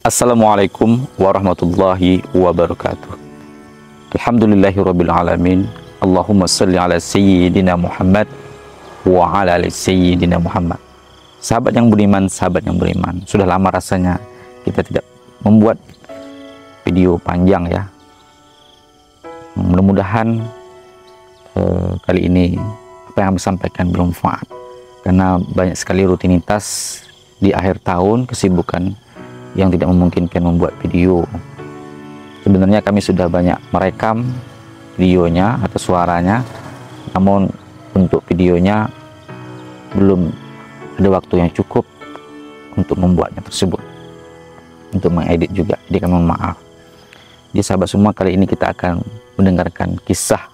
Assalamualaikum warahmatullahi wabarakatuh. Alhamdulillahirabbil alamin. Allahumma shalli ala sayyidina Muhammad wa ala ali sayyidina Muhammad. Sahabat yang beriman, sudah lama rasanya kita tidak membuat video panjang ya. Mudah-mudahan kali ini apa yang kami sampaikan bermanfaat, karena banyak sekali rutinitas di akhir tahun, kesibukan yang tidak memungkinkan membuat video. Sebenarnya kami sudah banyak merekam videonya atau suaranya, namun untuk videonya belum ada waktu yang cukup untuk membuatnya tersebut, untuk mengedit juga. Jadi kami mohon maaf. Jadi sahabat semua, kali ini kita akan mendengarkan kisah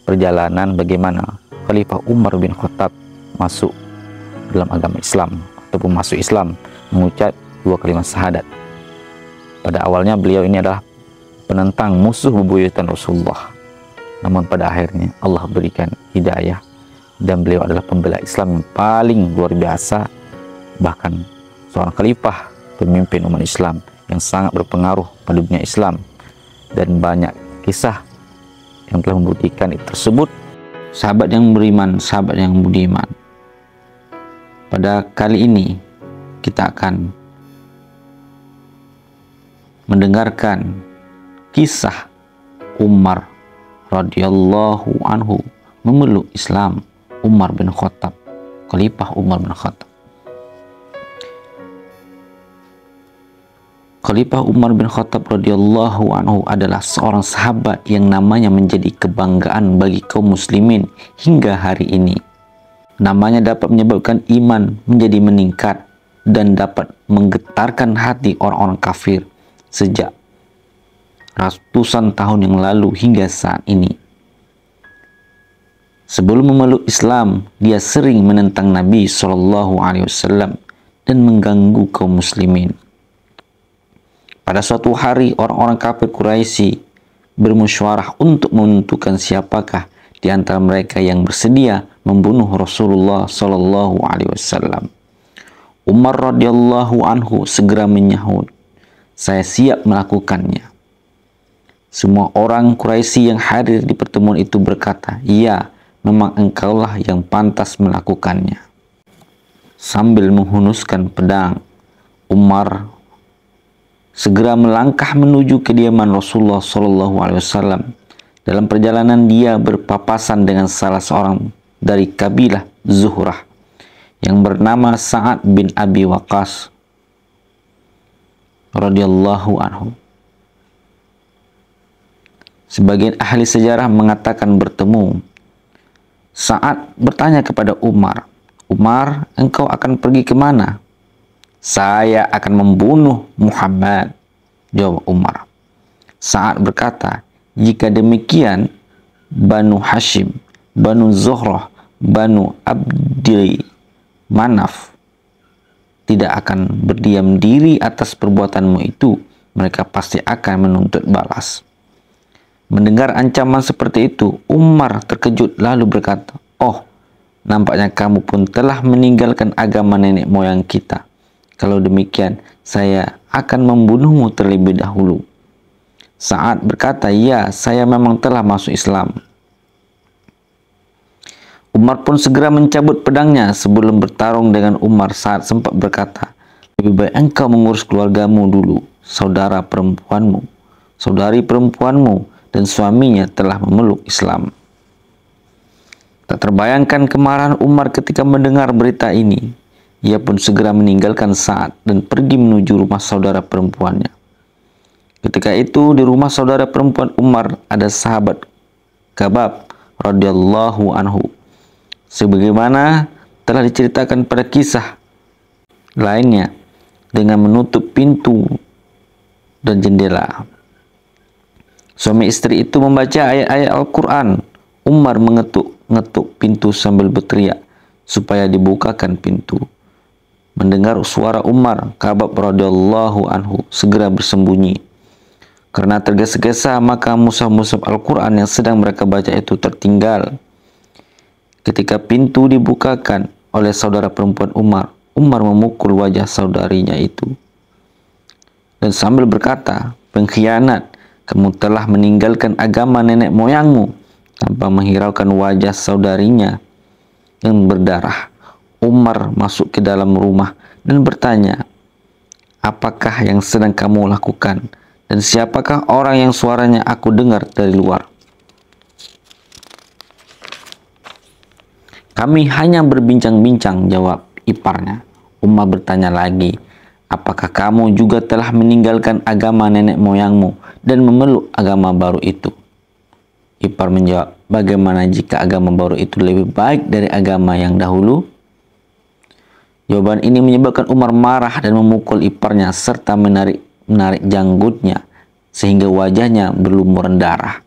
perjalanan bagaimana Khalifah Umar bin Khattab masuk dalam agama Islam ataupun masuk Islam, mengucap dua kalimat syahadat. Pada awalnya beliau ini adalah penentang, musuh bebuyutan Rasulullah, namun pada akhirnya Allah berikan hidayah dan beliau adalah pembela Islam yang paling luar biasa, bahkan seorang khalifah, pemimpin umat Islam yang sangat berpengaruh pada dunia Islam, dan banyak kisah yang telah membuktikan itu tersebut. Sahabat yang beriman, sahabat yang budiman, pada kali ini kita akan mendengarkan kisah Umar radhiyallahu anhu memeluk Islam. Umar bin Khattab, Khalifah Umar bin Khattab. Khalifah Umar bin Khattab radhiyallahu anhu adalah seorang sahabat yang namanya menjadi kebanggaan bagi kaum muslimin hingga hari ini. Namanya dapat menyebabkan iman menjadi meningkat dan dapat menggetarkan hati orang-orang kafir sejak ratusan tahun yang lalu hingga saat ini. Sebelum memeluk Islam, dia sering menentang Nabi SAW dan mengganggu kaum muslimin. Pada suatu hari, orang-orang kafir Quraisy bermusyawarah untuk menentukan siapakah di antara mereka yang bersedia membunuh Rasulullah SAW. Umar radhiyallahu anhu segera menyahut, "Saya siap melakukannya." Semua orang Quraisy yang hadir di pertemuan itu berkata, "Iya, memang engkaulah yang pantas melakukannya." Sambil menghunuskan pedang, Umar segera melangkah menuju kediaman Rasulullah SAW. Dalam perjalanan dia berpapasan dengan salah seorang dari kabilah Zuhrah yang bernama Sa'ad bin Abi Waqqas radhiyallahu anhu. Sebagian ahli sejarah mengatakan bertemu. Sa'ad bertanya kepada Umar, "Umar, engkau akan pergi kemana?" "Saya akan membunuh Muhammad," jawab Umar. Sa'ad berkata, "Jika demikian, Banu Hashim, Banu Zuhrah, Banu Abdi Manaf tidak akan berdiam diri atas perbuatanmu itu. Mereka pasti akan menuntut balas." Mendengar ancaman seperti itu, Umar terkejut lalu berkata, "Oh, nampaknya kamu pun telah meninggalkan agama nenek moyang kita. Kalau demikian, saya akan membunuhmu terlebih dahulu." Sa'ad berkata, "Ya, saya memang telah masuk Islam." Umar pun segera mencabut pedangnya. Sebelum bertarung dengan Umar, Sa'ad sempat berkata, "Lebih baik engkau mengurus keluargamu dulu. Saudari perempuanmu dan suaminya telah memeluk Islam." Tak terbayangkan kemarahan Umar ketika mendengar berita ini. Ia pun segera meninggalkan Sa'ad dan pergi menuju rumah saudara perempuannya. Ketika itu di rumah saudara perempuan Umar ada sahabat Khabbab radhiyallahu anhu, sebagaimana telah diceritakan pada kisah lainnya, dengan menutup pintu dan jendela. Suami istri itu membaca ayat-ayat Al-Quran. Umar mengetuk pintu sambil berteriak supaya dibukakan pintu. Mendengar suara Umar, Khabbab radhiyallahu anhu segera bersembunyi. Karena tergesa-gesa, maka mushaf-mushaf Al-Quran yang sedang mereka baca itu tertinggal. Ketika pintu dibukakan oleh saudara perempuan Umar, Umar memukul wajah saudarinya itu. dan sambil berkata, "Pengkhianat, kamu telah meninggalkan agama nenek moyangmu," tanpa menghiraukan wajah saudarinya yang berdarah. Umar masuk ke dalam rumah dan bertanya, "Apakah yang sedang kamu lakukan? Dan siapakah orang yang suaranya aku dengar dari luar?" "Kami hanya berbincang-bincang," jawab iparnya. Umar bertanya lagi, "Apakah kamu juga telah meninggalkan agama nenek moyangmu dan memeluk agama baru itu?" Ipar menjawab, "Bagaimana jika agama baru itu lebih baik dari agama yang dahulu?" Jawaban ini menyebabkan Umar marah dan memukul iparnya serta menarik janggutnya sehingga wajahnya berlumuran darah.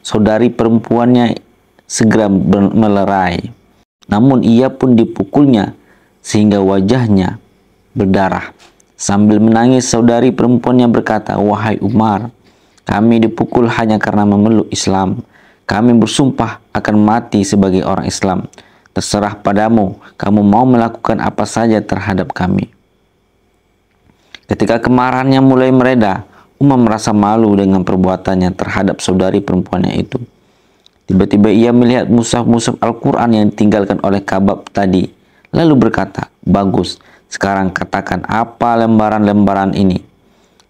Saudari perempuannya segera melerai, namun ia pun dipukulnya sehingga wajahnya berdarah. Sambil menangis, saudari perempuannya berkata, "Wahai Umar, kami dipukul hanya karena memeluk Islam. Kami bersumpah akan mati sebagai orang Islam. Terserah padamu, kamu mau melakukan apa saja terhadap kami." Ketika kemarahannya mulai mereda, Umar merasa malu dengan perbuatannya terhadap saudari perempuannya itu. Tiba-tiba ia melihat mushaf-mushaf Al-Quran yang ditinggalkan oleh Kabab tadi. Lalu berkata, "Bagus, sekarang katakan apa lembaran-lembaran ini?"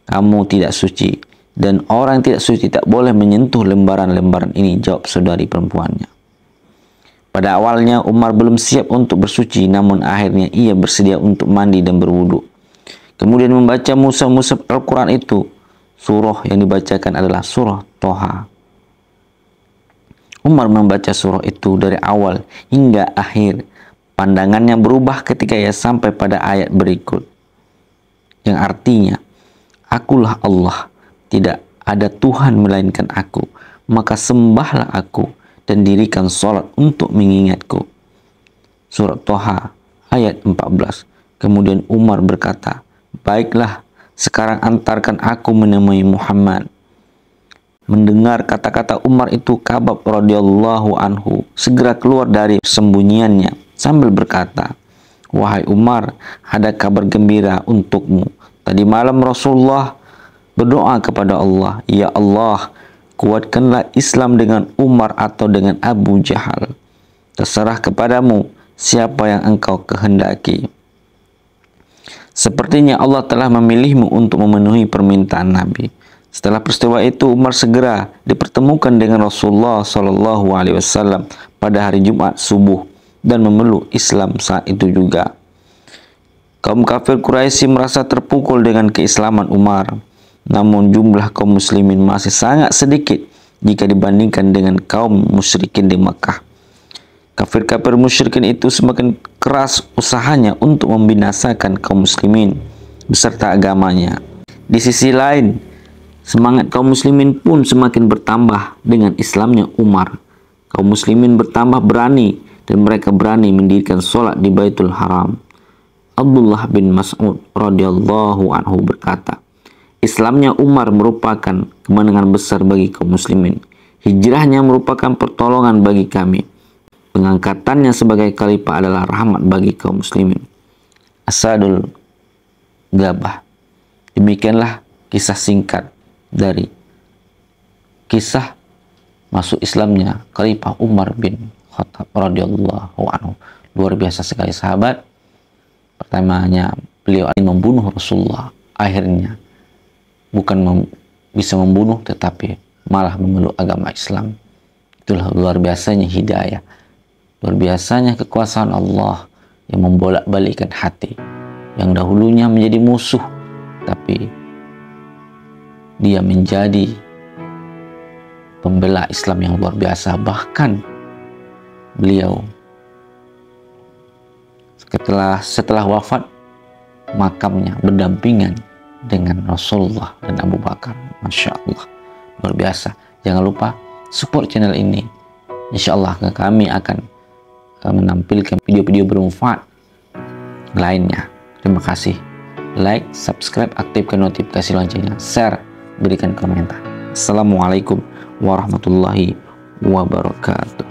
"Kamu tidak suci, dan orang yang tidak suci tak boleh menyentuh lembaran-lembaran ini," jawab saudari perempuannya. Pada awalnya Umar belum siap untuk bersuci, namun akhirnya ia bersedia untuk mandi dan berwudu. Kemudian membaca mushaf-mushaf Al-Quran itu. Surah yang dibacakan adalah surah Toha. Umar membaca surah itu dari awal hingga akhir. Pandangannya berubah ketika ia sampai pada ayat berikut, yang artinya, "Akulah Allah, tidak ada Tuhan melainkan aku, maka sembahlah aku dan dirikan sholat untuk mengingatku." Surat Toha ayat 14. Kemudian Umar berkata, "Baiklah, sekarang antarkan aku menemui Muhammad." Mendengar kata-kata Umar itu, Kabab radhiyallahu anhu segera keluar dari sembunyiannya sambil berkata, "Wahai Umar, ada kabar gembira untukmu. Tadi malam Rasulullah berdoa kepada Allah, 'Ya Allah, kuatkanlah Islam dengan Umar atau dengan Abu Jahal. Terserah kepadamu siapa yang engkau kehendaki.' Sepertinya Allah telah memilihmu untuk memenuhi permintaan Nabi." Setelah peristiwa itu, Umar segera dipertemukan dengan Rasulullah SAW pada hari Jumat subuh dan memeluk Islam saat itu juga. Kaum kafir Quraisy merasa terpukul dengan keislaman Umar. Namun jumlah kaum muslimin masih sangat sedikit jika dibandingkan dengan kaum musyrikin di Makkah. Kafir-kafir musyrikin itu semakin keras usahanya untuk membinasakan kaum muslimin beserta agamanya. Di sisi lain, semangat kaum muslimin pun semakin bertambah dengan Islamnya Umar. Kaum muslimin bertambah berani dan mereka berani mendirikan sholat di Baitul Haram. Abdullah bin Mas'ud radhiyallahu anhu berkata, "Islamnya Umar merupakan kemenangan besar bagi kaum muslimin. Hijrahnya merupakan pertolongan bagi kami. Pengangkatannya sebagai khalifah adalah rahmat bagi kaum muslimin." Asadul Gabah. Demikianlah kisah singkat dari kisah masuk Islamnya Khalifah Umar bin Khattab radhiyallahu anhu. Luar biasa sekali sahabat. Pertamanya beliau ingin membunuh Rasulullah, akhirnya bukan bisa membunuh tetapi malah memeluk agama Islam. Itulah luar biasanya hidayah, luar biasanya kekuasaan Allah yang membolak-balikkan hati yang dahulunya menjadi musuh, tapi dia menjadi pembela Islam yang luar biasa. Bahkan beliau setelah wafat, makamnya berdampingan dengan Rasulullah dan Abu Bakar. Masya Allah, luar biasa. Jangan lupa support channel ini. Insya Allah kami akan menampilkan video-video bermanfaat lainnya. Terima kasih. Like, subscribe, aktifkan notifikasi loncengnya, share, berikan komentar. Assalamualaikum warahmatullahi wabarakatuh.